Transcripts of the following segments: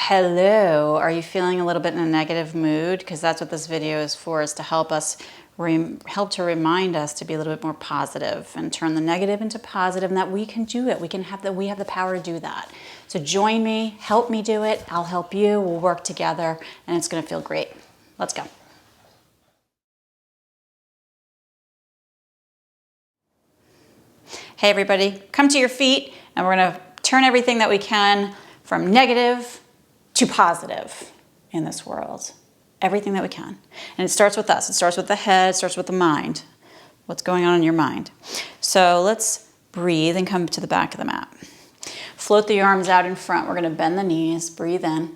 Hello, are you feeling a little bit in a negative mood? Because that's what this video is for, is to help us help to remind us to be a little bit more positive and turn the negative into positive, and that we can do it. We have the power to do that. So join me, help me do it. I'll help you. We'll work together, and it's going to feel great. Let's go. Hey everybody, come to your feet, and we're going to turn everything that we can from negative to positive in this world. Everything that we can. And it starts with us. It starts with the head, it starts with the mind. What's going on in your mind? So let's breathe and come to the back of the mat. Float the arms out in front. We're going to bend the knees, breathe in,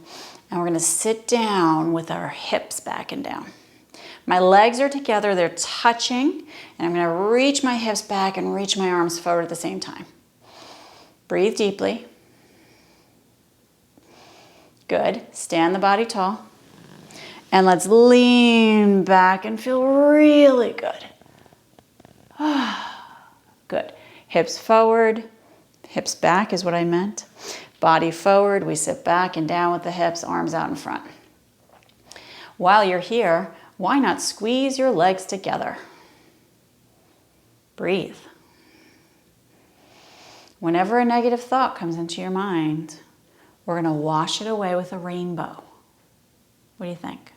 and we're going to sit down with our hips back and down. My legs are together, they're touching, and I'm going to reach my hips back and reach my arms forward at the same time. Breathe deeply. Good. Stand the body tall. And let's lean back and feel really good. Good. Hips forward. Hips back is what I meant. Body forward. We sit back and down with the hips, arms out in front. While you're here, why not squeeze your legs together? Breathe. Whenever a negative thought comes into your mind, we're going to wash it away with a rainbow. What do you think?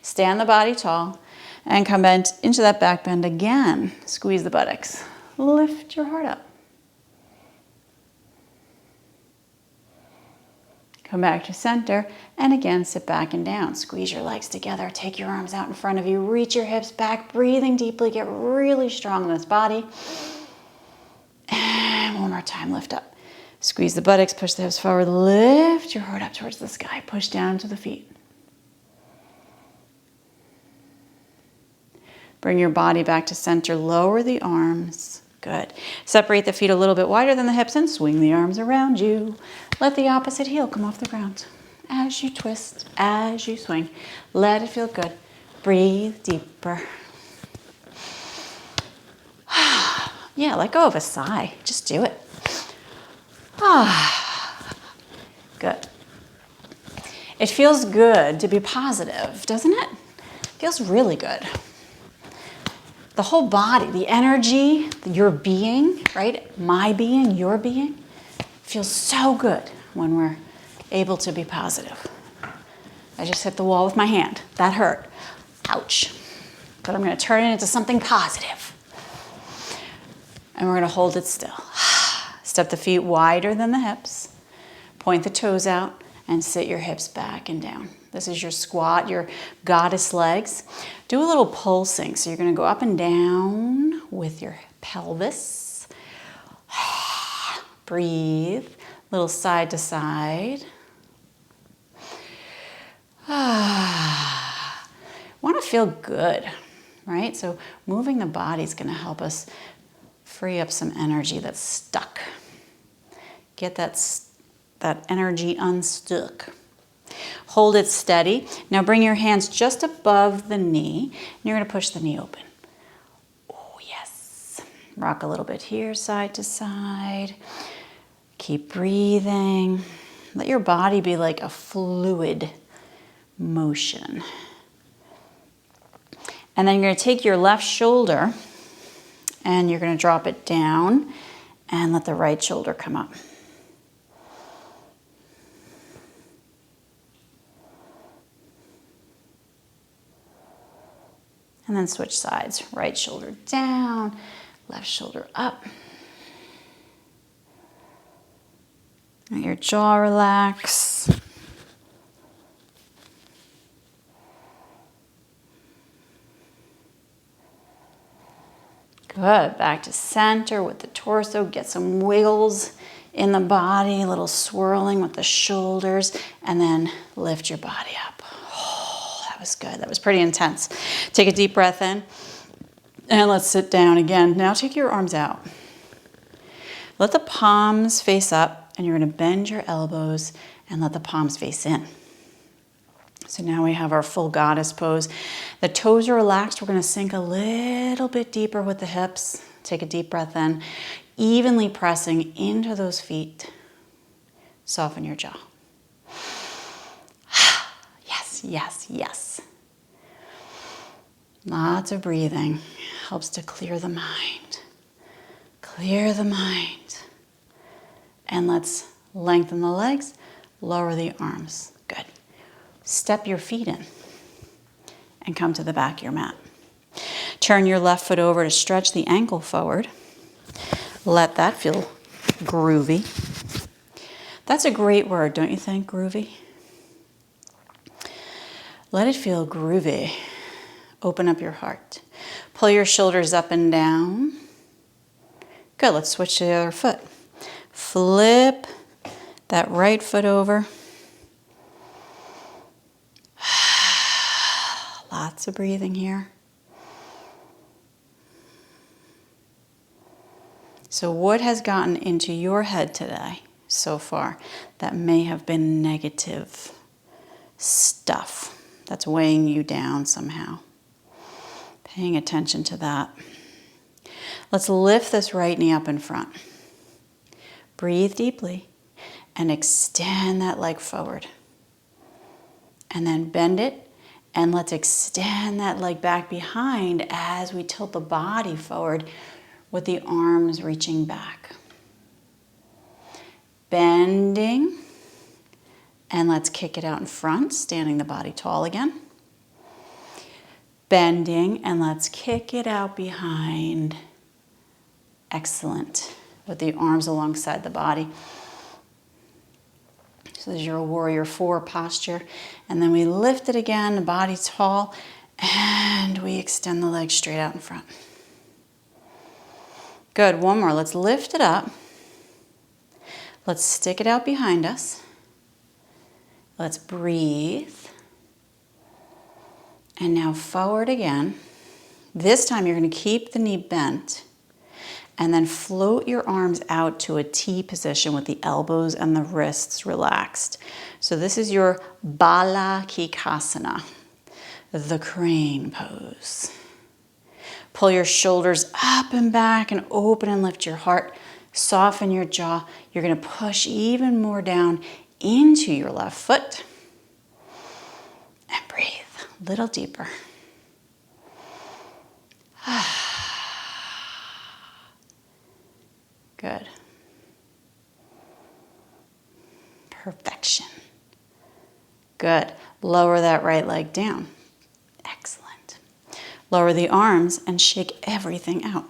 Stand the body tall and come bend into that back bend again. Squeeze the buttocks. Lift your heart up. Come back to center and again sit back and down. Squeeze your legs together. Take your arms out in front of you. Reach your hips back. Breathing deeply. Get really strong in this body. And one more time. Lift up. Squeeze the buttocks. Push the hips forward. Lift your heart up towards the sky. Push down to the feet. Bring your body back to center. Lower the arms. Good. Separate the feet a little bit wider than the hips and swing the arms around you. Let the opposite heel come off the ground. As you twist, as you swing, let it feel good. Breathe deeper. Yeah, let go of a sigh. Just do it. Good. It feels good to be positive, doesn't it? It feels really good. The whole body, the energy, your being, right? My being, your being, feels so good when we're able to be positive. I just hit the wall with my hand. That hurt. Ouch. But I'm going to turn it into something positive. And we're going to hold it still. Step the feet wider than the hips. Point the toes out and sit your hips back and down. This is your squat, your goddess legs. Do a little pulsing. So you're going to go up and down with your pelvis. Breathe. Little side to side. Want to feel good, right? So moving the body is going to help us free up some energy that's stuck. Get that energy unstuck. Hold it steady. Now bring your hands just above the knee, and you're going to push the knee open. Oh, yes. Rock a little bit here, side to side. Keep breathing. Let your body be like a fluid motion. And then you're going to take your left shoulder, and you're going to drop it down, and let the right shoulder come up. And then switch sides. Right shoulder down, left shoulder up. Let your jaw relax. Good. Back to center with the torso. Get some wiggles in the body, a little swirling with the shoulders, and then lift your body up. That was good. That was pretty intense. Take a deep breath in, and let's sit down again. Now take your arms out. Let the palms face up, and you're going to bend your elbows and let the palms face in. So now we have our full goddess pose. The toes are relaxed. We're going to sink a little bit deeper with the hips. Take a deep breath in, evenly pressing into those feet. Soften your jaw. yes, yes, yes. Lots of breathing helps to clear the mind. Clear the mind. And let's lengthen the legs, lower the arms. Good. Step your feet in and come to the back of your mat. Turn your left foot over to stretch the ankle forward. Let that feel groovy. That's a great word, don't you think, groovy? Let it feel groovy. Open up your heart. Pull your shoulders up and down. Good, let's switch to the other foot. Flip that right foot over. Lots of breathing here. So what has gotten into your head today so far that may have been negative stuff that's weighing you down somehow? Paying attention to that. Let's lift this right knee up in front. Breathe deeply and extend that leg forward. And then bend it, and let's extend that leg back behind as we tilt the body forward with the arms reaching back. Bending, and let's kick it out in front, standing the body tall again. Bending, and let's kick it out behind. Excellent. With the arms alongside the body. So there's your warrior 4 posture. And then we lift it again, the body tall, and we extend the legs straight out in front. Good, one more. Let's lift it up. Let's stick it out behind us. Let's breathe. And now forward again. This time you're going to keep the knee bent. And then float your arms out to a T position with the elbows and the wrists relaxed. So this is your Bala Kikasana, the crane pose. Pull your shoulders up and back and open and lift your heart. Soften your jaw. You're going to push even more down into your left foot. And breathe a little deeper. Good. Perfection. Good. Lower that right leg down. Excellent. Lower the arms and shake everything out.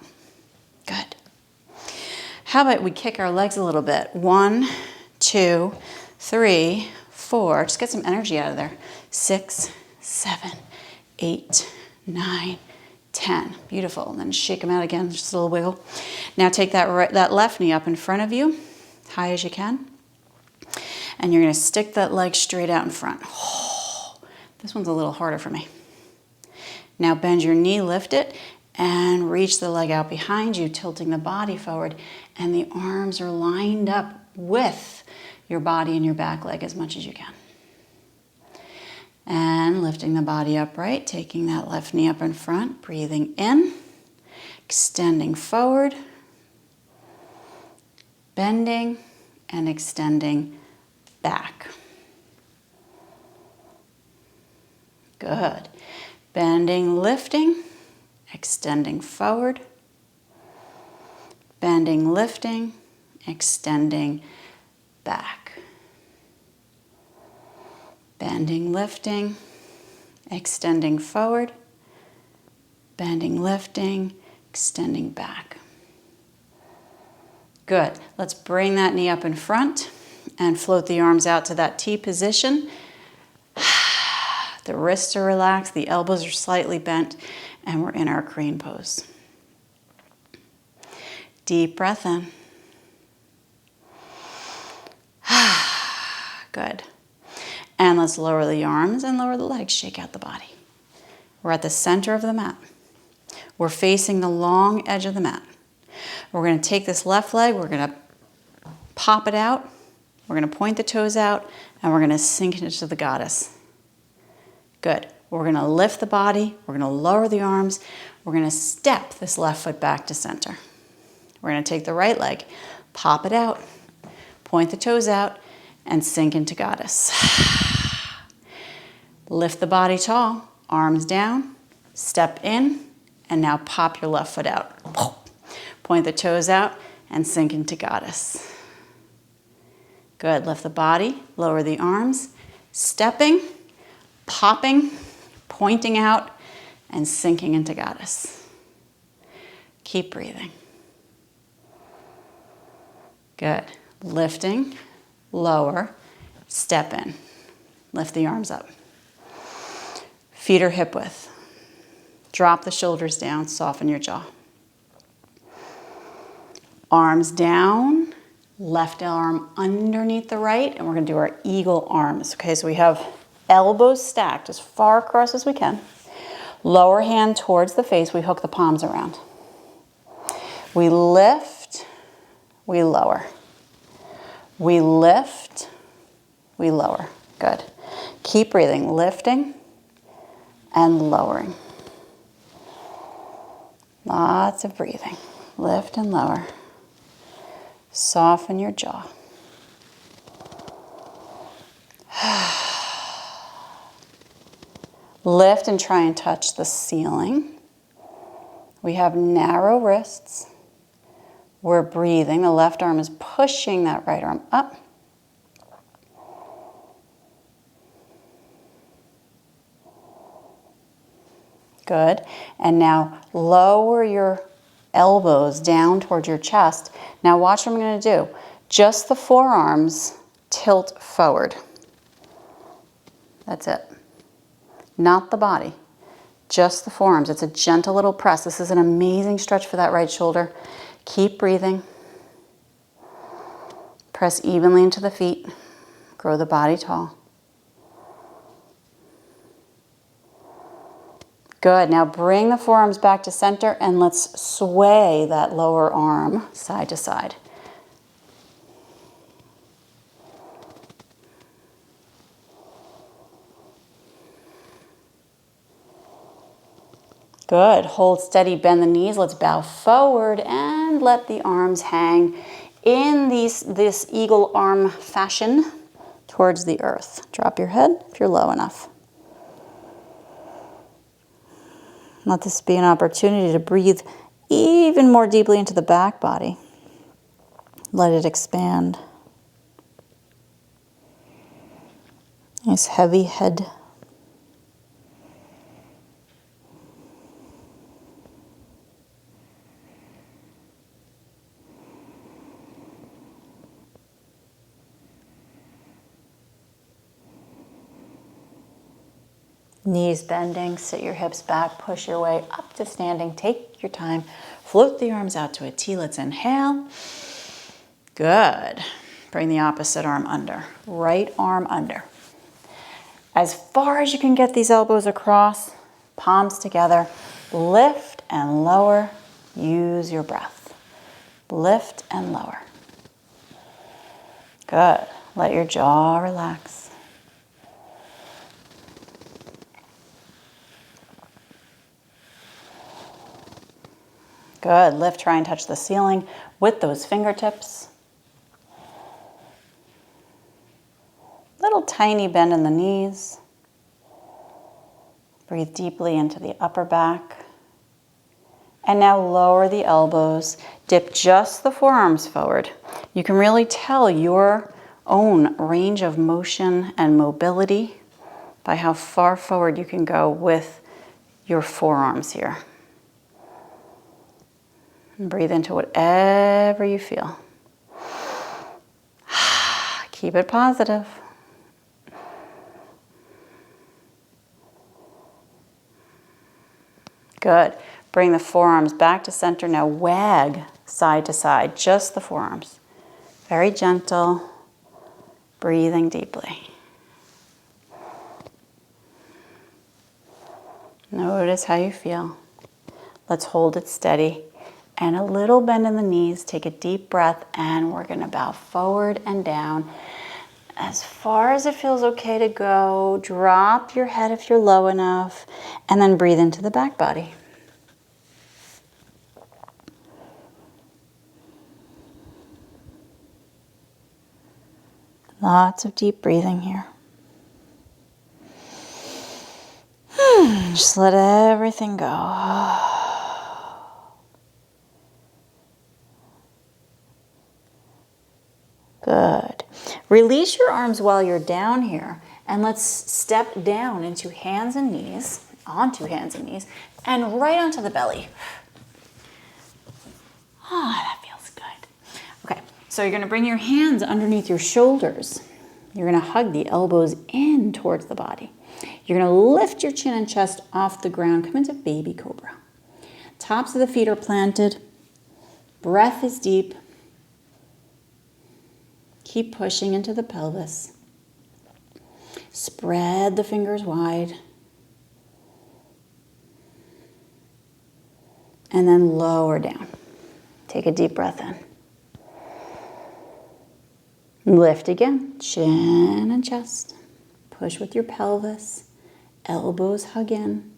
Good. How about we kick our legs a little bit? 1, 2, 3, 4. Just get some energy out of there. 6, 7, 8, 9, 10. Beautiful. And then shake them out again, just a little wiggle. Now take that left knee up in front of you, high as you can. And you're going to stick that leg straight out in front. Oh, this one's a little harder for me. Now bend your knee, lift it, and reach the leg out behind you, tilting the body forward. And the arms are lined up with your body and your back leg as much as you can. And lifting the body upright, taking that left knee up in front, breathing in, extending forward, bending, and extending back. Good. Bending, lifting, extending forward, bending, lifting, extending back. Bending, lifting, extending forward, bending, lifting, extending back. Good. Let's bring that knee up in front and float the arms out to that T position. The wrists are relaxed, the elbows are slightly bent, and we're in our crane pose. Deep breath in. Good. And let's lower the arms and lower the legs, shake out the body. We're at the center of the mat. We're facing the long edge of the mat. We're going to take this left leg, we're going to pop it out, we're going to point the toes out, and we're going to sink into the goddess. Good. We're going to lift the body, we're going to lower the arms, we're going to step this left foot back to center. We're going to take the right leg, pop it out, point the toes out, and sink into goddess. Lift the body tall, arms down, step in, and now pop your left foot out. Point the toes out and sink into goddess. Good, lift the body, lower the arms, stepping, popping, pointing out, and sinking into goddess. Keep breathing. Good, lifting, lower, step in. Lift the arms up. Feet are hip width. Drop the shoulders down, soften your jaw. Arms down, left arm underneath the right, and we're gonna do our eagle arms. Okay, so we have elbows stacked as far across as we can. Lower hand towards the face, we hook the palms around. We lift, we lower. We lift, we lower. Good. Keep breathing, lifting and lowering. Lots of breathing. Lift and lower. Soften your jaw. Lift and try and touch the ceiling. We have narrow wrists. We're breathing. The left arm is pushing that right arm up. Good. And now lower your elbows down towards your chest. Now watch what I'm going to do. Just the forearms tilt forward. That's it. Not the body. Just the forearms. It's a gentle little press. This is an amazing stretch for that right shoulder. Keep breathing. Press evenly into the feet. Grow the body tall. Good. Now bring the forearms back to center and let's sway that lower arm side to side. Good. Hold steady, bend the knees. Let's bow forward and let the arms hang in this eagle arm fashion towards the earth. Drop your head if you're low enough. Let this be an opportunity to breathe even more deeply into the back body. Let it expand. Nice heavy head. Knees bending, sit your hips back, push your way up to standing. Take your time, float the arms out to a T. Let's inhale. Good. Bring the opposite arm under. Right arm under. As far as you can get these elbows across, palms together. Lift and lower. Use your breath. Lift and lower. Good. Let your jaw relax. Good. Lift, try and touch the ceiling with those fingertips. Little tiny bend in the knees. Breathe deeply into the upper back. And now lower the elbows. Dip just the forearms forward. You can really tell your own range of motion and mobility by how far forward you can go with your forearms here. And breathe into whatever you feel. Keep it positive. Good. Bring the forearms back to center. Now wag side to side, just the forearms. Very gentle, breathing deeply. Notice how you feel. Let's hold it steady. And a little bend in the knees. Take a deep breath and we're going to bow forward and down. As far as it feels okay to go, drop your head if you're low enough, and then breathe into the back body. Lots of deep breathing here. Just let everything go. Good. Release your arms while you're down here, and let's step down into hands and knees, onto hands and knees, and right onto the belly. Ah, that feels good. Okay, so you're going to bring your hands underneath your shoulders. You're going to hug the elbows in towards the body. You're going to lift your chin and chest off the ground. Come into baby cobra. Tops of the feet are planted. Breath is deep. Keep pushing into the pelvis. Spread the fingers wide. And then lower down. Take a deep breath in. Lift again, chin and chest. Push with your pelvis. Elbows hug in.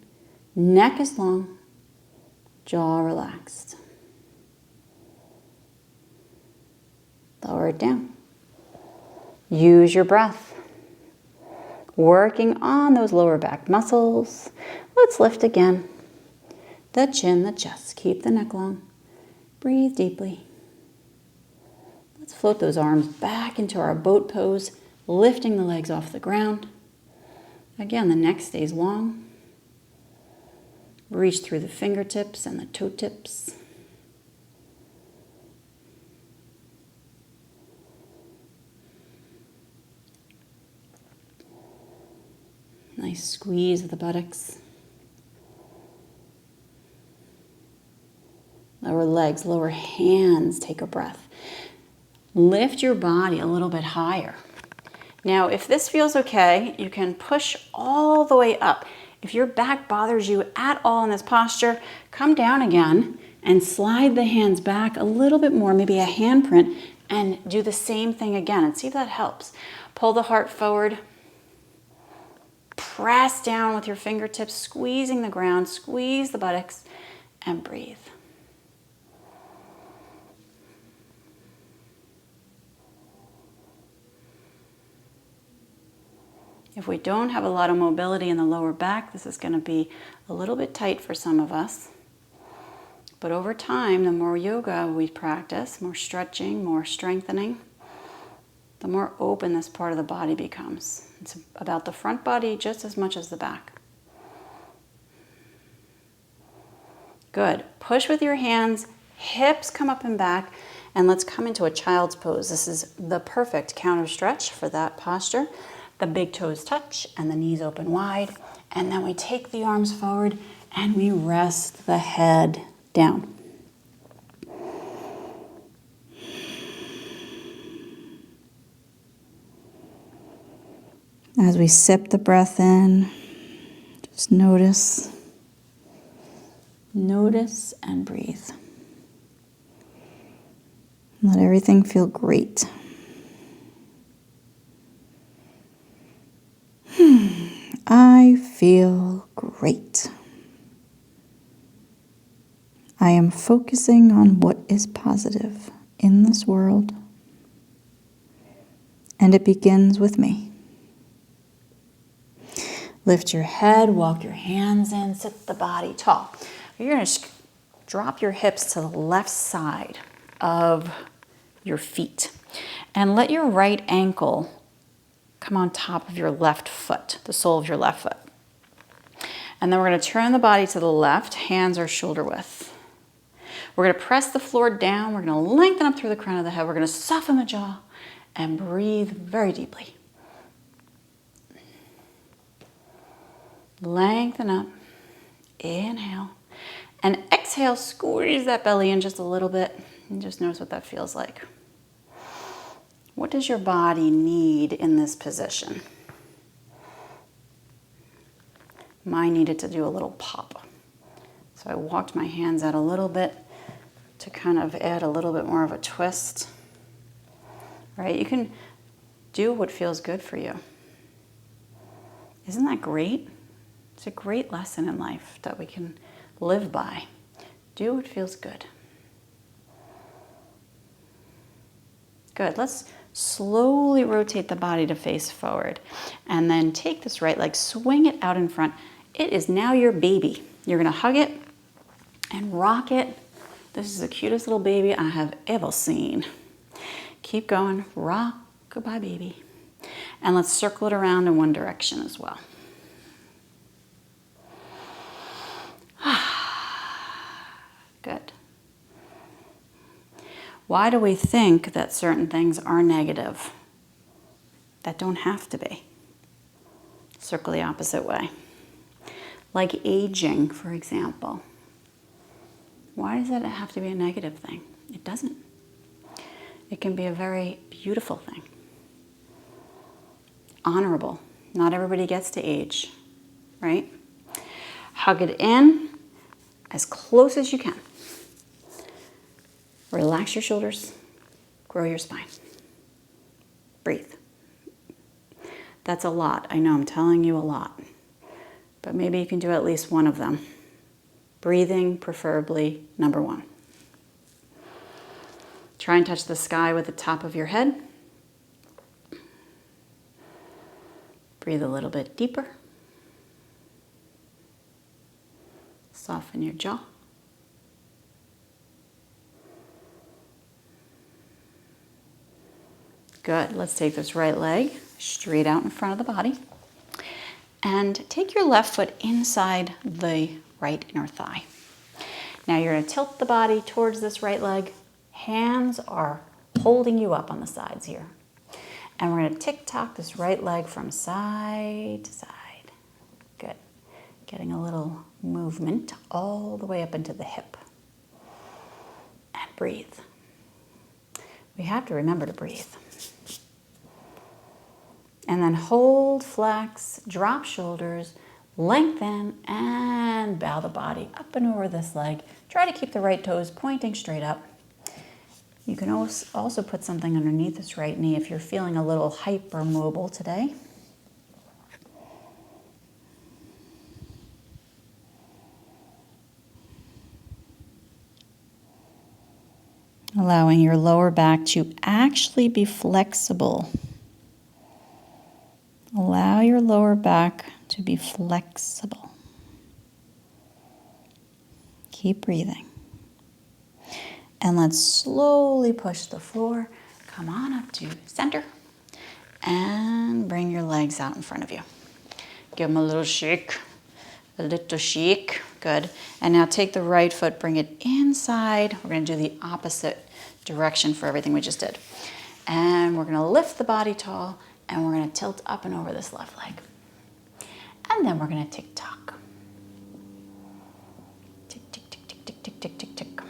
Neck is long. Jaw relaxed. Lower it down. Use your breath. Working on those lower back muscles. Let's lift again. The chin, the chest. Keep the neck long. Breathe deeply. Let's float those arms back into our boat pose, lifting the legs off the ground. Again, the neck stays long. Reach through the fingertips and the toe tips. Nice squeeze of the buttocks. Lower legs, lower hands, take a breath. Lift your body a little bit higher. Now, if this feels okay, you can push all the way up. If your back bothers you at all in this posture, come down again and slide the hands back a little bit more, maybe a handprint, and do the same thing again and see if that helps. Pull the heart forward. Press down with your fingertips, squeezing the ground, squeeze the buttocks, and breathe. If we don't have a lot of mobility in the lower back, this is going to be a little bit tight for some of us. But over time, the more yoga we practice, more stretching, more strengthening, the more open this part of the body becomes. It's about the front body just as much as the back. Good. Push with your hands, hips come up and back, and let's come into a child's pose. This is the perfect counter stretch for that posture. The big toes touch and the knees open wide, and then we take the arms forward and we rest the head down. As we sip the breath in, just notice and breathe. Let everything feel great. I feel great. I am focusing on what is positive in this world, and it begins with me. Lift your head, walk your hands in, sit the body tall. You're going to drop your hips to the left side of your feet and let your right ankle come on top of your left foot, the sole of your left foot. And then we're going to turn the body to the left, hands are shoulder width. We're going to press the floor down, we're going to lengthen up through the crown of the head, we're going to soften the jaw and breathe very deeply. Lengthen up, inhale, and exhale, squeeze that belly in just a little bit and just notice what that feels like. What does your body need in this position? Mine needed to do a little pop. So I walked my hands out a little bit to kind of add a little bit more of a twist. Right? You can do what feels good for you. Isn't that great? It's a great lesson in life that we can live by. Do what feels good. Good. Let's slowly rotate the body to face forward. And then take this right leg, swing it out in front. It is now your baby. You're gonna hug it and rock it. This is the cutest little baby I have ever seen. Keep going, rock goodbye baby. And let's circle it around in one direction as well. Good. Why do we think that certain things are negative that don't have to be? Circle the opposite way. Like aging, for example. Why does that have to be a negative thing? It doesn't. It can be a very beautiful thing. Honorable. Not everybody gets to age, right? Hug it in as close as you can. Relax your shoulders. Grow your spine. Breathe. That's a lot. I know I'm telling you a lot. But maybe you can do at least one of them. Breathing, preferably number one. Try and touch the sky with the top of your head. Breathe a little bit deeper. Soften your jaw. Good. Let's take this right leg straight out in front of the body. And take your left foot inside the right inner thigh. Now you're going to tilt the body towards this right leg. Hands are holding you up on the sides here. And we're going to tick-tock this right leg from side to side. Good. Getting a little movement all the way up into the hip. And breathe. We have to remember to breathe. And then hold, flex, drop shoulders, lengthen, and bow the body up and over this leg. Try to keep the right toes pointing straight up. You can also put something underneath this right knee if you're feeling a little hypermobile today. Allowing your lower back to actually be flexible. Allow your lower back to be flexible. Keep breathing. And let's slowly push the floor. Come on up to center. And bring your legs out in front of you. Give them a little shake. A little shake. Good. And now take the right foot, bring it inside. We're going to do the opposite direction for everything we just did. And we're going to lift the body tall. And we're going to tilt up and over this left leg. And then we're going to tick-tock. Tick, tick, tick, tick, tick, tick, tick, tick, tick.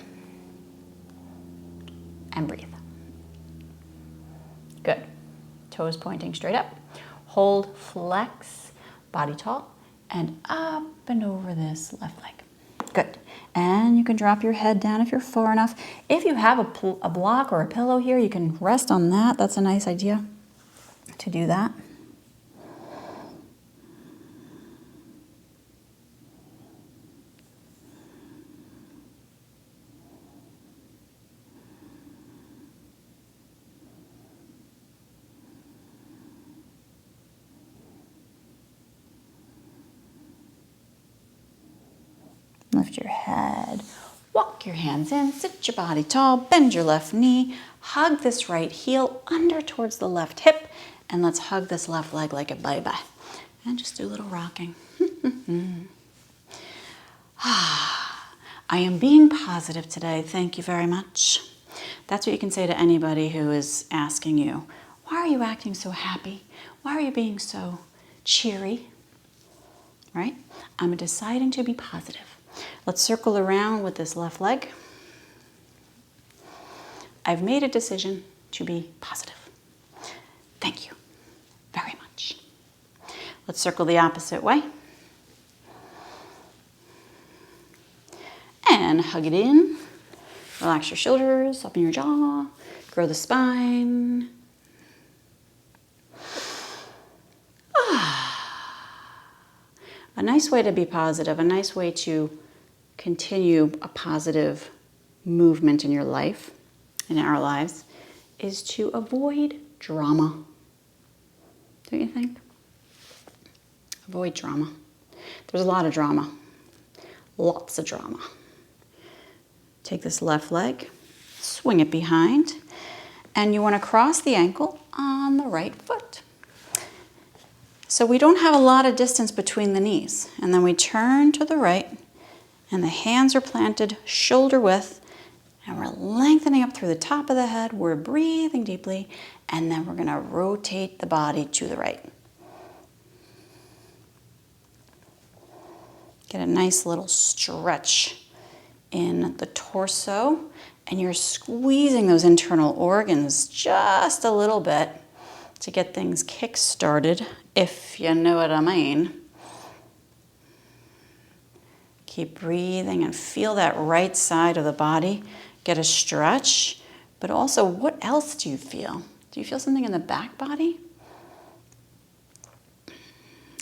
And breathe. Good. Toes pointing straight up. Hold, flex, body tall, and up and over this left leg. Good. And you can drop your head down if you're far enough. If you have a block or a pillow here, you can rest on that. That's a nice idea to do that. Lift your head, walk your hands in, sit your body tall, bend your left knee, hug this right heel under towards the left hip, and let's hug this left leg like a baby. And just do a little rocking. I am being positive today. Thank you very much. That's what you can say to anybody who is asking you, why are you acting so happy? Why are you being so cheery? Right? I'm deciding to be positive. Let's circle around with this left leg. I've made a decision to be positive. Thank you very much. Let's circle the opposite way. And hug it in. Relax your shoulders, open your jaw, grow the spine. A nice way to be positive, a nice way to continue a positive movement in your life, in our lives, is to avoid drama. Don't you think? Avoid drama. There's a lot of drama. Lots of drama. Take this left leg, swing it behind, and you want to cross the ankle on the right foot. So we don't have a lot of distance between the knees. And then we turn to the right, and the hands are planted shoulder width, and we're lengthening up through the top of the head. We're breathing deeply, and then we're going to rotate the body to the right. Get a nice little stretch in the torso, and you're squeezing those internal organs just a little bit to get things kick-started, if you know what I mean. Keep breathing and feel that right side of the body. Get a stretch, but also what else do you feel? Do you feel something in the back body?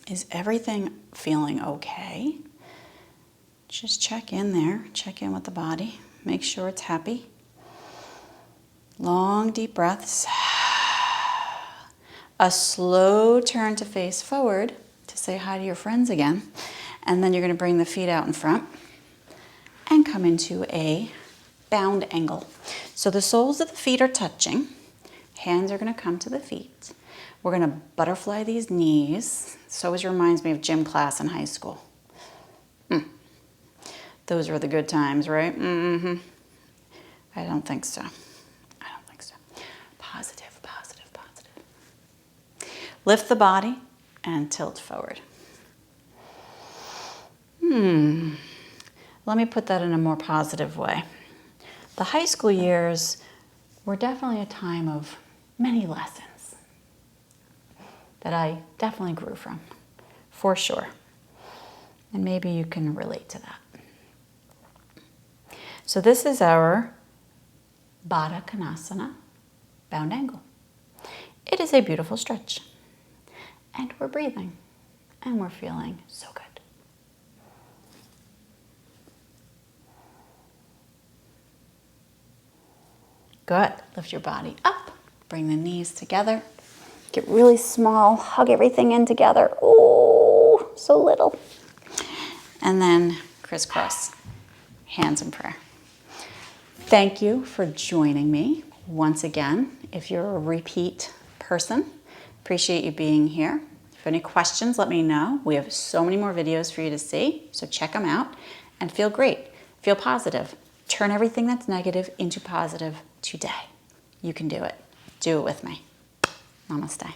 Is everything feeling okay? Just check in there, check in with the body, make sure it's happy. Long, deep breaths. A slow turn to face forward to say hi to your friends again. And then you're going to bring the feet out in front and come into a bound angle. So the soles of the feet are touching. Hands are going to come to the feet. We're going to butterfly these knees. This always reminds me of gym class in high school. Those were the good times, right? Mm-hmm. I don't think so. I don't think so. Positive, positive, positive. Lift the body and tilt forward. Let me put that in a more positive way. The high school years were definitely a time of many lessons that I definitely grew from, for sure. And maybe you can relate to that. So this is our Badakanasana, bound angle. It is a beautiful stretch. And we're breathing. And we're feeling so good. Good. Lift your body up. Bring the knees together. Get really small. Hug everything in together. Oh, so little. And then crisscross. Hands in prayer. Thank you for joining me once again. If you're a repeat person, appreciate you being here. If you have any questions, let me know. We have so many more videos for you to see, so check them out and feel great. Feel positive. Turn everything that's negative into positive today. You can do it. Do it with me. Namaste.